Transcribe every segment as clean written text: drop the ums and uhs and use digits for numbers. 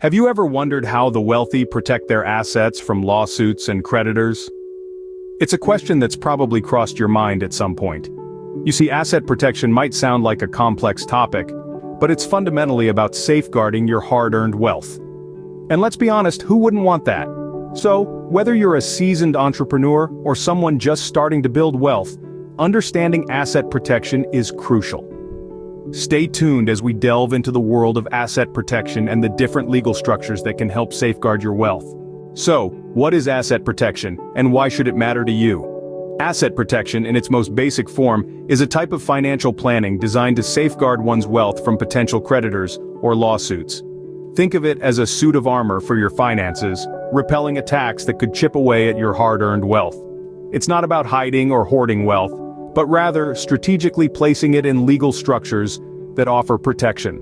Have you ever wondered how the wealthy protect their assets from lawsuits and creditors? It's a question that's probably crossed your mind at some point. You see, asset protection might sound like a complex topic, but it's fundamentally about safeguarding your hard-earned wealth. And let's be honest, who wouldn't want that? So, whether you're a seasoned entrepreneur or someone just starting to build wealth, understanding asset protection is crucial. Stay tuned as we delve into the world of asset protection and the different legal structures that can help safeguard your wealth. So, what is asset protection, and why should it matter to you? Asset protection, in its most basic form, is a type of financial planning designed to safeguard one's wealth from potential creditors or lawsuits. Think of it as a suit of armor for your finances, repelling attacks that could chip away at your hard-earned wealth. It's not about hiding or hoarding wealth, but rather strategically placing it in legal structures that offer protection.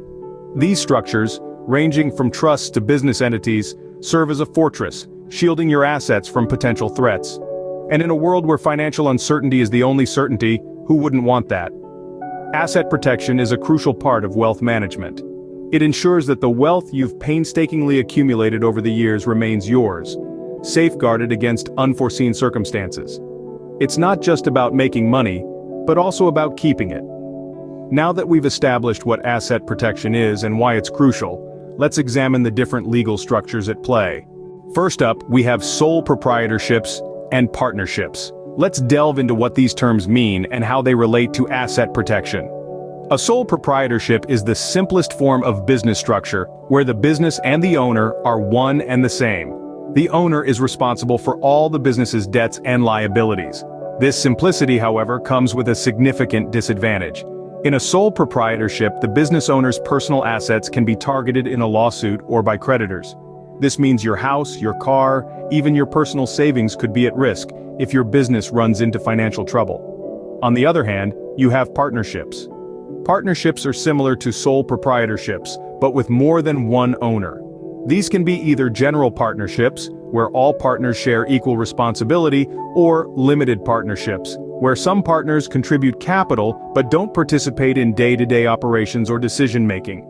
These structures, ranging from trusts to business entities, serve as a fortress, shielding your assets from potential threats. And in a world where financial uncertainty is the only certainty, who wouldn't want that? Asset protection is a crucial part of wealth management. It ensures that the wealth you've painstakingly accumulated over the years remains yours, safeguarded against unforeseen circumstances. It's not just about making money, but also about keeping it. Now that we've established what asset protection is and why it's crucial, let's examine the different legal structures at play. First up, we have sole proprietorships and partnerships. Let's delve into what these terms mean and how they relate to asset protection. A sole proprietorship is the simplest form of business structure where the business and the owner are one and the same. The owner is responsible for all the business's debts and liabilities. This simplicity, however, comes with a significant disadvantage. In a sole proprietorship, the business owner's personal assets can be targeted in a lawsuit or by creditors. This means your house, your car, even your personal savings could be at risk if your business runs into financial trouble. On the other hand, you have partnerships. Partnerships are similar to sole proprietorships, but with more than one owner. These can be either general partnerships, where all partners share equal responsibility, or limited partnerships, where some partners contribute capital but don't participate in day-to-day operations or decision-making.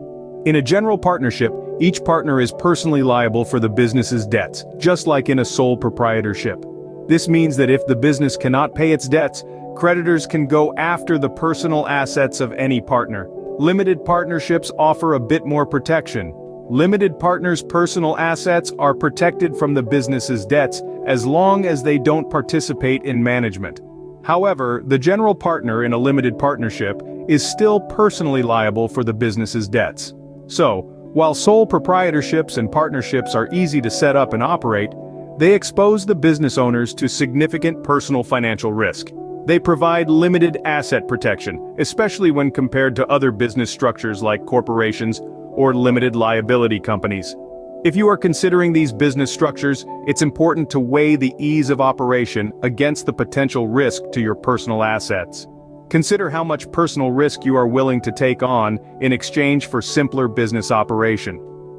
In a general partnership, each partner is personally liable for the business's debts, just like in a sole proprietorship. This means that if the business cannot pay its debts, creditors can go after the personal assets of any partner. Limited partnerships offer a bit more protection. Limited partners' personal assets are protected from the business's debts as long as they don't participate in management. However, the general partner in a limited partnership is still personally liable for the business's debts. So, while sole proprietorships and partnerships are easy to set up and operate, they expose the business owners to significant personal financial risk. They provide limited asset protection, especially when compared to other business structures like corporations or limited liability companies. If you are considering these business structures, it's important to weigh the ease of operation against the potential risk to your personal assets. Consider how much personal risk you are willing to take on in exchange for simpler business operation.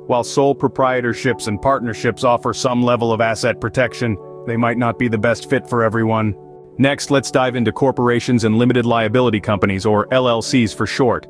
While sole proprietorships and partnerships offer some level of asset protection, they might not be the best fit for everyone. Next, let's dive into corporations and limited liability companies, or LLCs for short.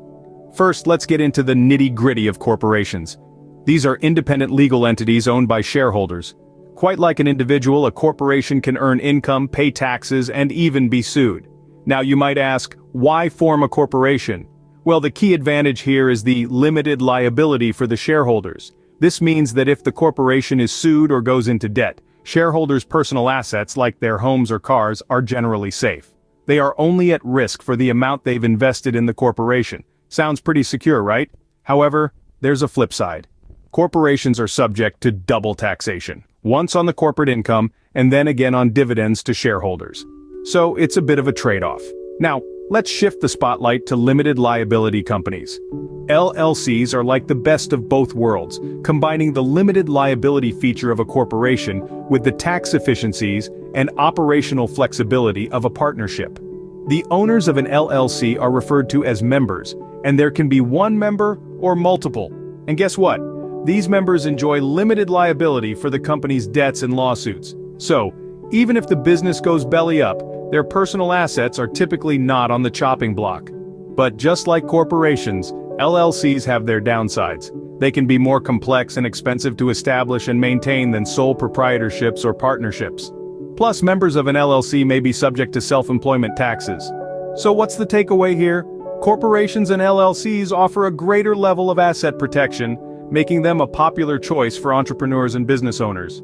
First, let's get into the nitty-gritty of corporations. These are independent legal entities owned by shareholders. Quite like an individual, a corporation can earn income, pay taxes, and even be sued. Now you might ask, why form a corporation? Well, the key advantage here is the limited liability for the shareholders. This means that if the corporation is sued or goes into debt, shareholders' personal assets like their homes or cars are generally safe. They are only at risk for the amount they've invested in the corporation. Sounds pretty secure, right? However, there's a flip side. Corporations are subject to double taxation, once on the corporate income and then again on dividends to shareholders. So it's a bit of a trade-off. Now, let's shift the spotlight to limited liability companies. LLCs are like the best of both worlds, combining the limited liability feature of a corporation with the tax efficiencies and operational flexibility of a partnership. The owners of an LLC are referred to as members, and there can be one member or multiple. And guess what? These members enjoy limited liability for the company's debts and lawsuits. So, even if the business goes belly up, their personal assets are typically not on the chopping block. But just like corporations, LLCs have their downsides. They can be more complex and expensive to establish and maintain than sole proprietorships or partnerships. Plus, members of an LLC may be subject to self-employment taxes. So what's the takeaway here? Corporations and LLCs offer a greater level of asset protection, making them a popular choice for entrepreneurs and business owners.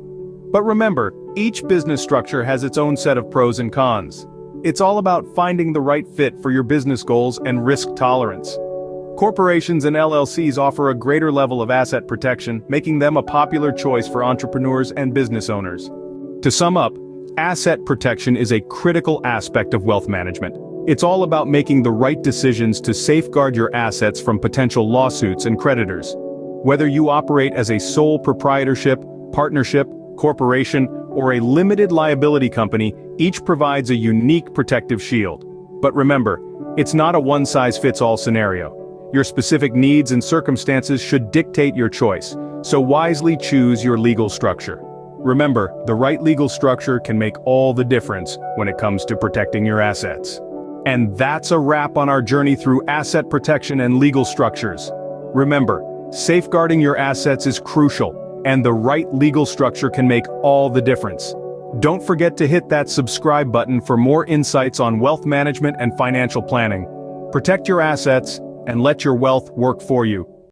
But remember, each business structure has its own set of pros and cons. It's all about finding the right fit for your business goals and risk tolerance. Corporations and LLCs offer a greater level of asset protection, making them a popular choice for entrepreneurs and business owners. To sum up, asset protection is a critical aspect of wealth management. It's all about making the right decisions to safeguard your assets from potential lawsuits and creditors. Whether you operate as a sole proprietorship, partnership, corporation, or a limited liability company, each provides a unique protective shield. But remember, it's not a one-size-fits-all scenario. Your specific needs and circumstances should dictate your choice, so wisely choose your legal structure. Remember, the right legal structure can make all the difference when it comes to protecting your assets. And that's a wrap on our journey through asset protection and legal structures. Remember, safeguarding your assets is crucial, and the right legal structure can make all the difference. Don't forget to hit that subscribe button for more insights on wealth management and financial planning. Protect your assets, and let your wealth work for you.